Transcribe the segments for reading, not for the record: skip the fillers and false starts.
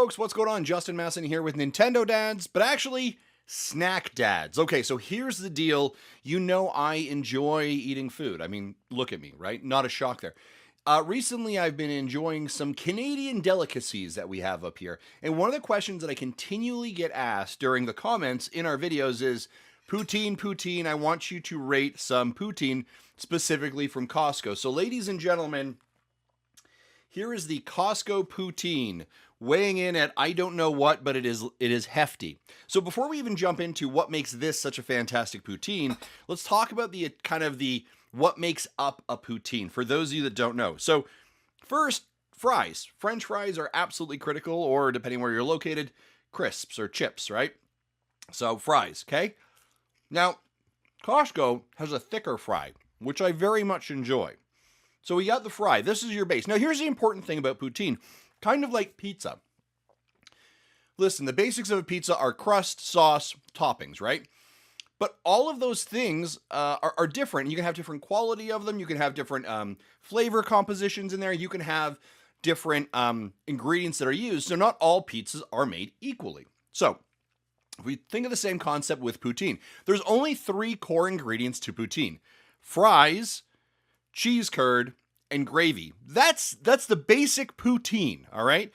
folks, what's going on? Justin Masson here with Nintendo Dads, but actually Snack Dads. Okay, so here's the deal. You know I enjoy eating food. I mean, look at me, right? Not a shock there. Recently, I've been enjoying some Canadian delicacies that we have up here. And one of the questions that I continually get asked during the comments in our videos is, Poutine, I want you to rate some poutine, specifically from Costco. So ladies and gentlemen, here is the Costco poutine, weighing in at I don't know what, but it is hefty. So before we even jump into what makes this such a fantastic poutine, let's talk about the what makes up a poutine, for those of you that don't know. So first, fries. French fries are absolutely critical, or depending where you're located, crisps or chips, right? So fries, okay? Now, Costco has a thicker fry, which I very much enjoy. So we got the fry. This is your base. Now, here's the important thing about poutine. Kind of like pizza. Listen, the basics of a pizza are crust, sauce, toppings, right? But all of those things are different. You can have different quality of them. You can have different flavor compositions in there. You can have different ingredients that are used. So not all pizzas are made equally. So if we think of the same concept with poutine, there's only 3 core ingredients to poutine: fries, cheese curd, and gravy. That's the basic poutine, all right?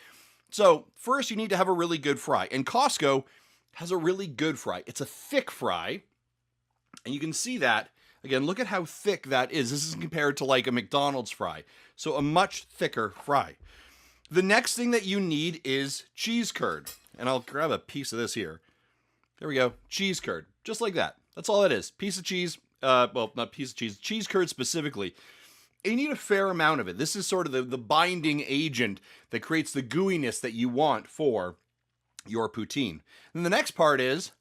So first you need to have a really good fry, and Costco has a really good fry. It's a thick fry, and you can see that. Again, look at how thick that is. This is compared to like a McDonald's fry, so a much thicker fry. The next thing that you need is cheese curd, and I'll grab a piece of this here. There we go, cheese curd, just like that. That's all it is, piece of cheese. Well, not piece of cheese, cheese curd specifically. And you need a fair amount of it. This is sort of the binding agent that creates the gooiness that you want for your poutine. And the next part is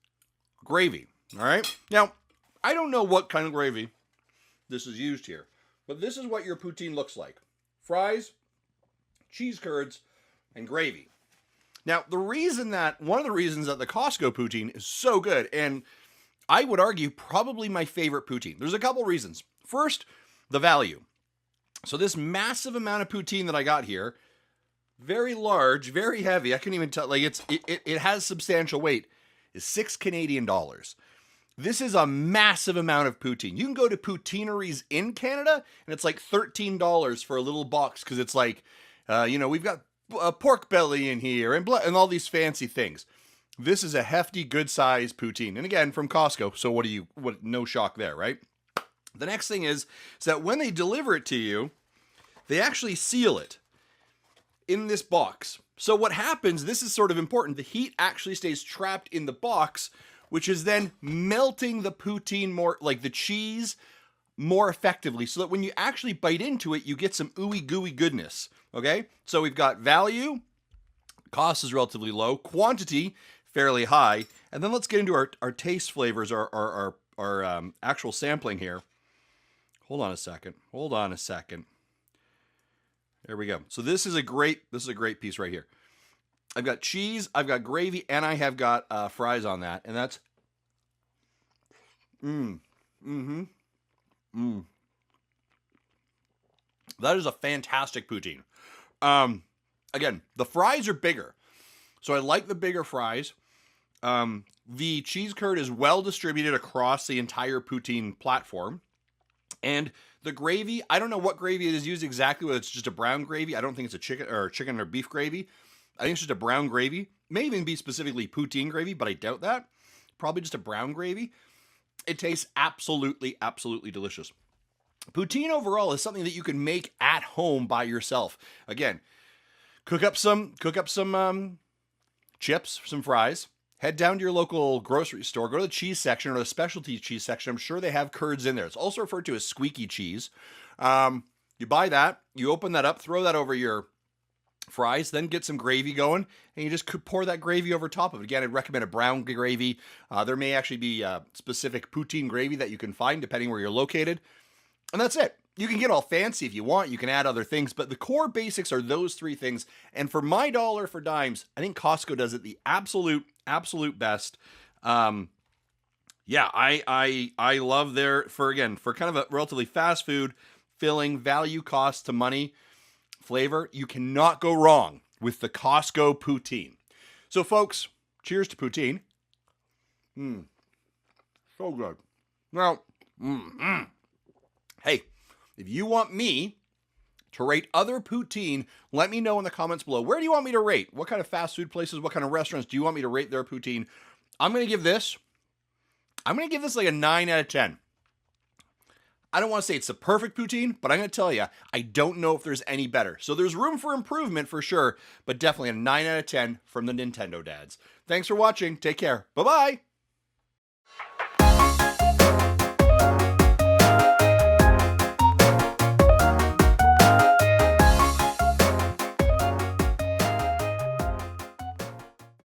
gravy, all right? Now, I don't know what kind of gravy this is used here, but this is what your poutine looks like: fries, cheese curds, and gravy. Now, one of the reasons that the Costco poutine is so good, and I would argue probably my favorite poutine. There's a couple reasons. First, the value. So this massive amount of poutine that I got here, very large, very heavy. I couldn't even tell, like it has substantial weight, is 6 Canadian dollars. This is a massive amount of poutine. You can go to poutineries in Canada and it's like $13 for a little box, because it's like, we've got a pork belly in here and all these fancy things. This is a hefty, good-sized poutine. And again, from Costco, so no shock there, right? The next thing is that when they deliver it to you, they actually seal it in this box. So what happens, this is sort of important, the heat actually stays trapped in the box, which is then melting the poutine more, like the cheese, more effectively, so that when you actually bite into it, you get some ooey gooey goodness, okay? So we've got value, cost is relatively low, quantity fairly high, and then let's get into our taste flavors, our actual sampling here. Hold on a second. There we go. So this is a great piece right here. I've got cheese, I've got gravy, and I have got fries on that, and that's That is a fantastic poutine. Again, the fries are bigger, so I like the bigger fries. The cheese curd is well distributed across the entire poutine platform. And the gravy, I don't know what gravy it is used exactly, whether it's just a brown gravy. I don't think it's a chicken or beef gravy. I think it's just a brown gravy. May even be specifically poutine gravy, but I doubt that. Probably just a brown gravy. It tastes absolutely, absolutely delicious. Poutine overall is something that you can make at home by yourself. Again, cook up some chips, some fries. Head down to your local grocery store, go to the cheese section or the specialty cheese section. I'm sure they have curds in there. It's also referred to as squeaky cheese. You buy that, you open that up, throw that over your fries, then get some gravy going, and you just pour that gravy over top of it. Again, I'd recommend a brown gravy. There may actually be specific poutine gravy that you can find depending where you're located. And that's it. You can get all fancy if you want. You can add other things, but the core basics are those 3 things. And for my dollar for dimes, I think Costco does it the absolute best. Yeah, I love for kind of a relatively fast food, filling, value, cost to money, flavor. You cannot go wrong with the Costco poutine. So, folks, cheers to poutine. So good. Now, hey, if you want me to rate other poutine, let me know in the comments below. Where do you want me to rate? What kind of fast food places, what kind of restaurants do you want me to rate their poutine? I'm going to give this like a 9 out of 10. I don't want to say it's the perfect poutine, but I'm going to tell you, I don't know if there's any better. So there's room for improvement for sure, but definitely a 9 out of 10 from the Nintendo Dads. Thanks for watching. Take care. Bye-bye.